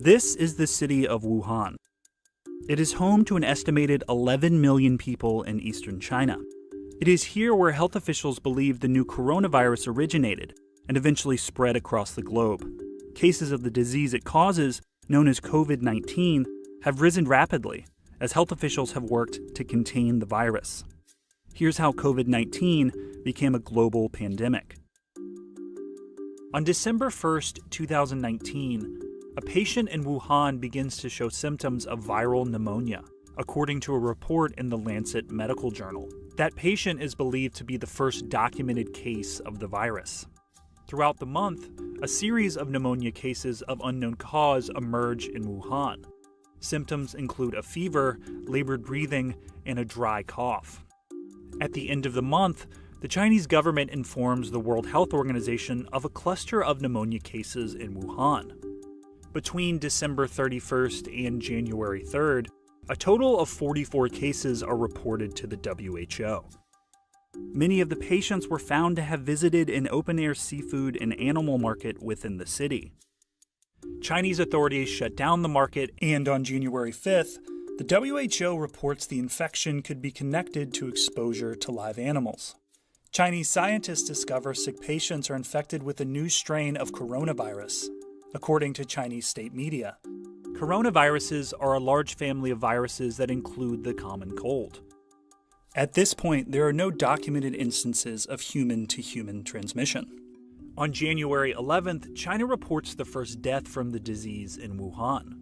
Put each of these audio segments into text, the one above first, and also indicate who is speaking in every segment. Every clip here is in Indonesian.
Speaker 1: This is the city of Wuhan. It is home to an estimated 11 million people in eastern China. It is here where health officials believe the new coronavirus originated and eventually spread across the globe. Cases of the disease it causes, known as COVID-19, have risen rapidly as health officials have worked to contain the virus. Here's how COVID-19 became a global pandemic. On December 1st, 2019, a patient in Wuhan begins to show symptoms of viral pneumonia, according to a report in the Lancet Medical Journal. That patient is believed to be the first documented case of the virus. Throughout the month, a series of pneumonia cases of unknown cause emerge in Wuhan. Symptoms include a fever, labored breathing, and a dry cough. At the end of the month, the Chinese government informs the World Health Organization of a cluster of pneumonia cases in Wuhan. Between December 31st and January 3rd, a total of 44 cases are reported to the WHO. Many of the patients were found to have visited an open-air seafood and animal market within the city. Chinese authorities shut down the market, and on January 5th, the WHO reports the infection could be connected to exposure to live animals. Chinese scientists discover sick patients are infected with a new strain of coronavirus, according to Chinese state media. Coronaviruses are a large family of viruses that include the common cold. At this point, there are no documented instances of human-to-human transmission. On January 11th, China reports the first death from the disease in Wuhan.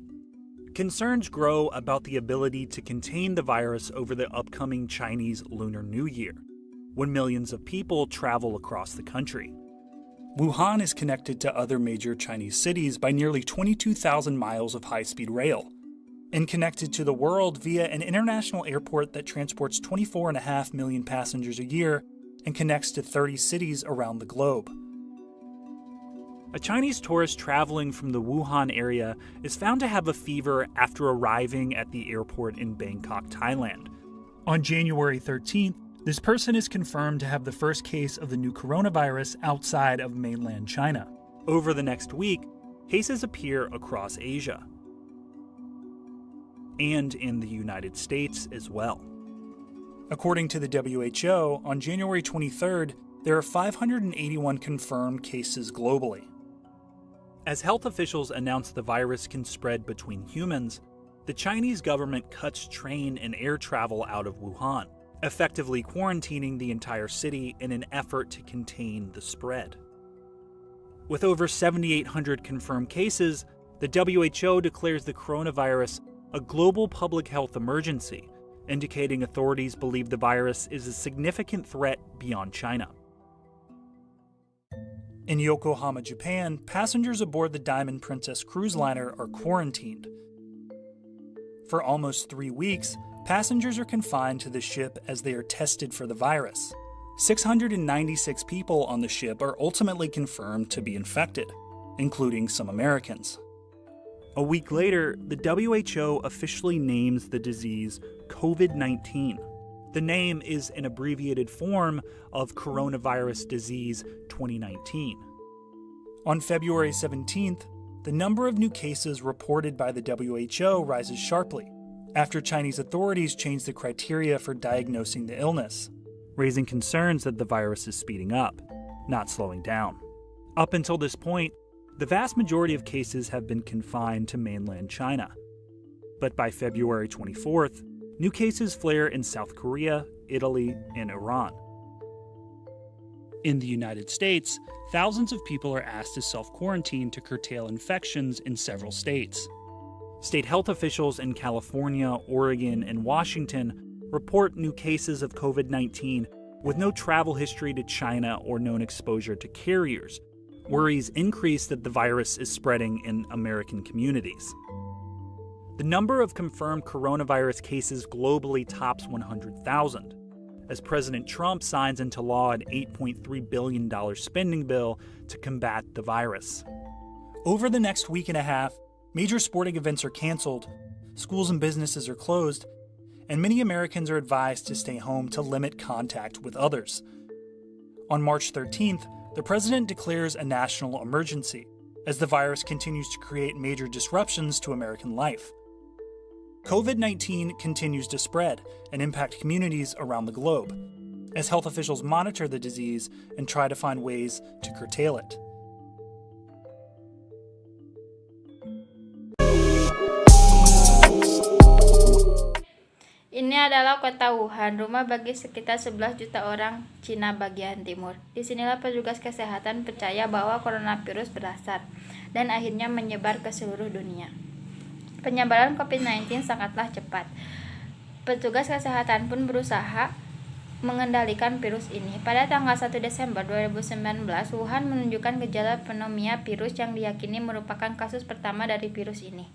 Speaker 1: Concerns grow about the ability to contain the virus over the upcoming Chinese Lunar New Year, when millions of people travel across the country. Wuhan is connected to other major Chinese cities by nearly 22,000 miles of high-speed rail, and connected to the world via an international airport that transports 24.5 million passengers a year and connects to 30 cities around the globe. A Chinese tourist traveling from the Wuhan area is found to have a fever after arriving at the airport in Bangkok, Thailand. On January 13th, this person is confirmed to have the first case of the new coronavirus outside of mainland China. Over the next week, cases appear across Asia and in the United States as well. According to the WHO, on January 23rd, there are 581 confirmed cases globally. As health officials announce the virus can spread between humans, the Chinese government cuts train and air travel out of Wuhan, effectively quarantining the entire city in an effort to contain the spread. With over 7,800 confirmed cases, the WHO declares the coronavirus a global public health emergency, indicating authorities believe the virus is a significant threat beyond China. In Yokohama, Japan, passengers aboard the Diamond Princess cruise liner are quarantined. For almost 3 weeks, passengers are confined to the ship as they are tested for the virus. 696 people on the ship are ultimately confirmed to be infected, including some Americans. A week later, the WHO officially names the disease COVID-19. The name is an abbreviated form of Coronavirus Disease 2019. On February 17th, the number of new cases reported by the WHO rises sharply after Chinese authorities change the criteria for diagnosing the illness, raising concerns that the virus is speeding up, not slowing down. Up until this point, the vast majority of cases have been confined to mainland China. But by February 24th, new cases flare in South Korea, Italy, and Iran. In the United States, thousands of people are asked to self-quarantine to curtail infections in several states. State health officials in California, Oregon, and Washington report new cases of COVID-19 with no travel history to China or known exposure to carriers. Worries increase that the virus is spreading in American communities. The number of confirmed coronavirus cases globally tops 100,000, as President Trump signs into law an $8.3 billion spending bill to combat the virus. Over the next week and a half, major sporting events are canceled, schools and businesses are closed, and many Americans are advised to stay home to limit contact with others. On March 13th, the president declares a national emergency, as the virus continues to create major disruptions to American life. COVID-19 continues to spread and impact communities around the globe, as health officials monitor the disease and try to find ways to curtail it.
Speaker 2: Ini adalah kota Wuhan, rumah bagi sekitar 11 juta orang Cina bagian timur. Disinilah petugas kesehatan percaya bahwa coronavirus berasal dan akhirnya menyebar ke seluruh dunia. Penyebaran COVID-19 sangatlah cepat. Petugas kesehatan pun berusaha mengendalikan virus ini. Pada tanggal 1 Desember 2019, Wuhan menunjukkan gejala pneumonia virus yang diyakini merupakan kasus pertama dari virus ini.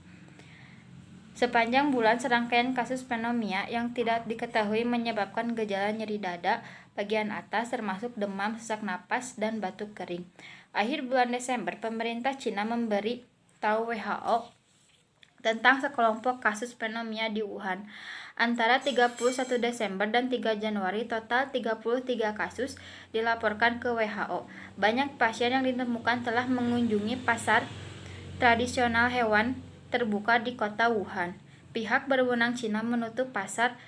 Speaker 2: Sepanjang bulan, serangkaian kasus pneumonia yang tidak diketahui menyebabkan gejala nyeri dada bagian atas termasuk demam, sesak napas, dan batuk kering. Akhir bulan Desember, pemerintah Cina memberi tahu WHO tentang sekelompok kasus pneumonia di Wuhan. Antara 31 Desember dan 3 Januari, total 33 kasus dilaporkan ke WHO. Banyak pasien yang ditemukan telah mengunjungi pasar tradisional hewan terbuka di kota Wuhan. Pihak berwenang Cina menutup pasar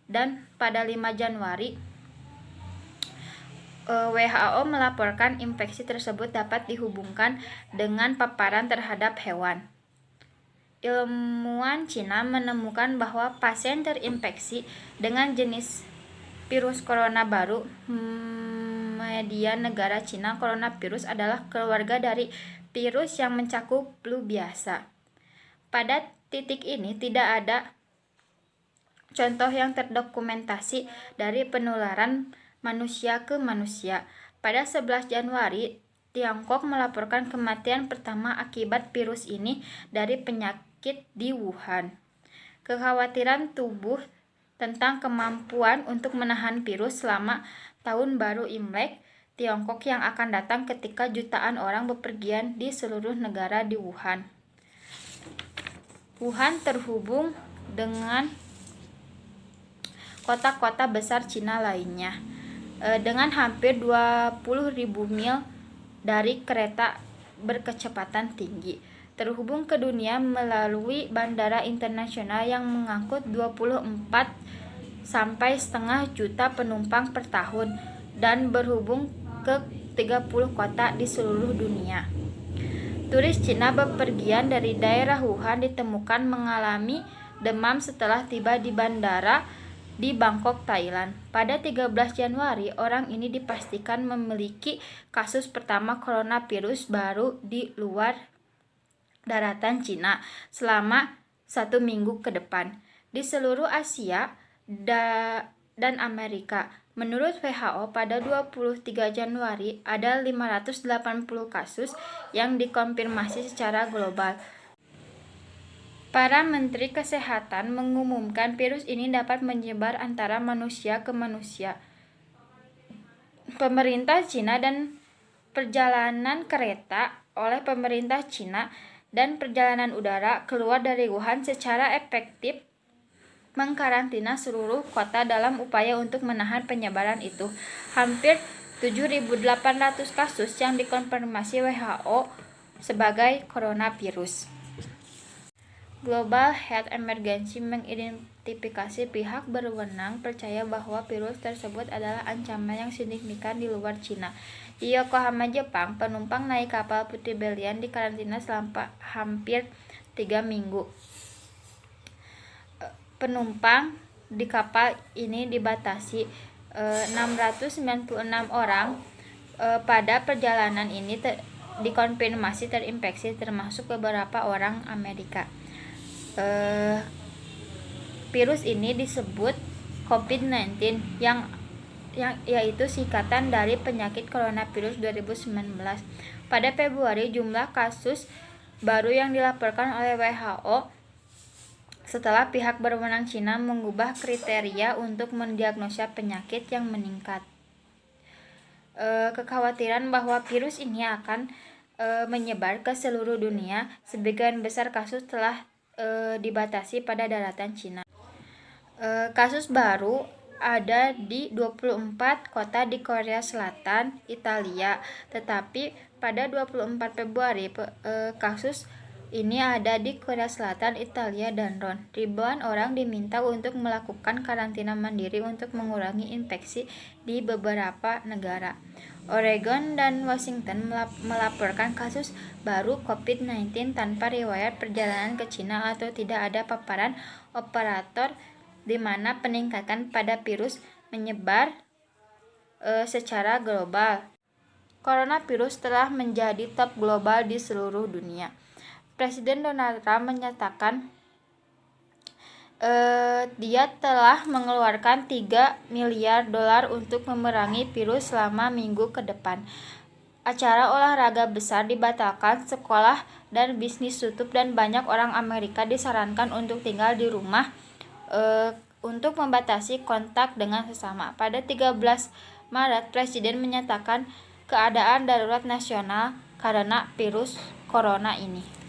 Speaker 2: dan pada 5 Januari WHO melaporkan infeksi tersebut dapat dihubungkan dengan paparan terhadap hewan. Ilmuwan Cina menemukan bahwa pasien terinfeksi dengan jenis virus corona baru media negara Cina. Coronavirus adalah keluarga dari virus yang mencakup flu biasa. Pada titik ini tidak ada contoh yang terdokumentasi dari penularan manusia ke manusia. Pada 11 Januari, Tiongkok melaporkan kematian pertama akibat virus ini dari penyakit di Wuhan. Kekhawatiran tubuh tentang kemampuan untuk menahan virus selama tahun baru Imlek Tiongkok yang akan datang ketika jutaan orang bepergian di seluruh negara di Wuhan. Wuhan terhubung dengan kota-kota besar Cina lainnya dengan hampir 20.000 mil dari kereta berkecepatan tinggi. Terhubung ke dunia melalui bandara internasional yang mengangkut 24,5 juta penumpang per tahun dan berhubung ke 30 kota di seluruh dunia. Turis Cina bepergian dari daerah Wuhan ditemukan mengalami demam setelah tiba di bandara di Bangkok, Thailand. Pada 13 Januari, orang ini dipastikan memiliki kasus pertama coronavirus baru di luar daratan Cina selama 1 minggu ke depan. Di seluruh Asia dan Amerika, menurut WHO, pada 23 Januari ada 580 kasus yang dikonfirmasi secara global. Para menteri kesehatan mengumumkan virus ini dapat menyebar antara manusia ke manusia. Pemerintah Cina dan perjalanan kereta oleh pemerintah Cina dan perjalanan udara keluar dari Wuhan secara efektif mengkarantina seluruh kota dalam upaya untuk menahan penyebaran itu. Hampir 7.800 kasus yang dikonfirmasi WHO sebagai coronavirus. Global Health Emergency mengidentifikasi pihak berwenang percaya bahwa virus tersebut adalah ancaman yang signifikan di luar Cina. Di Yokohama, Jepang, penumpang naik kapal putih berlian dikarantina selama hampir 3 minggu. Penumpang di kapal ini dibatasi 696 orang pada perjalanan ini dikonfirmasi terinfeksi, termasuk beberapa orang Amerika. Virus ini disebut COVID-19 yang yaitu singkatan dari penyakit coronavirus 2019. Pada Februari, jumlah kasus baru yang dilaporkan oleh WHO setelah pihak berwenang Cina mengubah kriteria untuk mendiagnosa penyakit yang meningkat. Kekhawatiran bahwa virus ini akan menyebar ke seluruh dunia, sebagian besar kasus telah dibatasi pada daratan Cina. Kasus baru ada di 24 kota di Korea Selatan, Italia. Tetapi pada 24 Februari kasus ini ada di Korea Selatan, Italia, dan Ron. Ribuan orang diminta untuk melakukan karantina mandiri untuk mengurangi infeksi di beberapa negara. Oregon dan Washington melaporkan kasus baru COVID-19 tanpa riwayat perjalanan ke Cina atau tidak ada paparan operator, di mana peningkatan pada virus menyebar secara global. Coronavirus telah menjadi top global di seluruh dunia. Presiden Donald Trump menyatakan dia telah mengeluarkan 3 miliar dolar untuk memerangi virus selama minggu ke depan. Acara olahraga besar dibatalkan, sekolah dan bisnis tutup, dan banyak orang Amerika disarankan untuk tinggal di rumah untuk membatasi kontak dengan sesama. Pada 13 Maret, Presiden menyatakan keadaan darurat nasional karena virus corona ini.